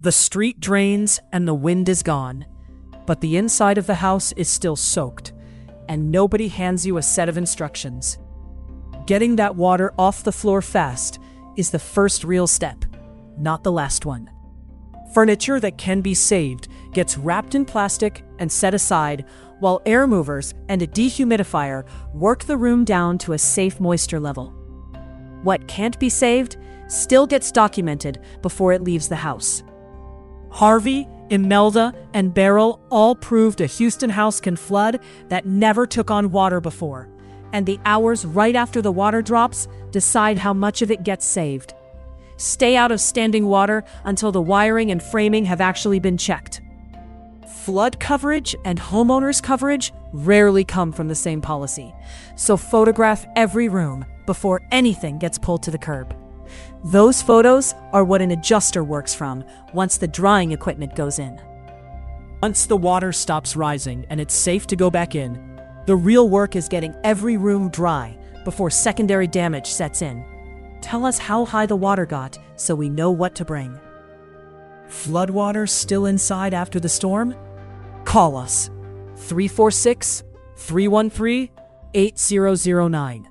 The street drains and the wind is gone, but the inside of the house is still soaked, and nobody hands you a set of instructions. Getting that water off the floor fast is the first real step, not the last one. Furniture that can be saved gets wrapped in plastic and set aside, while air movers and a dehumidifier work the room down to a safe moisture level. What can't be saved still gets documented before it leaves the house. Harvey, Imelda, and Beryl all proved a Houston house can flood that never took on water before, and the hours right after the water drops decide how much of it gets saved. Stay out of standing water until the wiring and framing have actually been checked. Flood coverage and homeowners coverage rarely come from the same policy, so photograph every room before anything gets pulled to the curb. Those photos are what an adjuster works from once the drying equipment goes in. Once the water stops rising and it's safe to go back in, the real work is getting every room dry before secondary damage sets in. Tell us how high the water got so we know what to bring. Floodwater still inside after the storm? Call us 346-313-8009.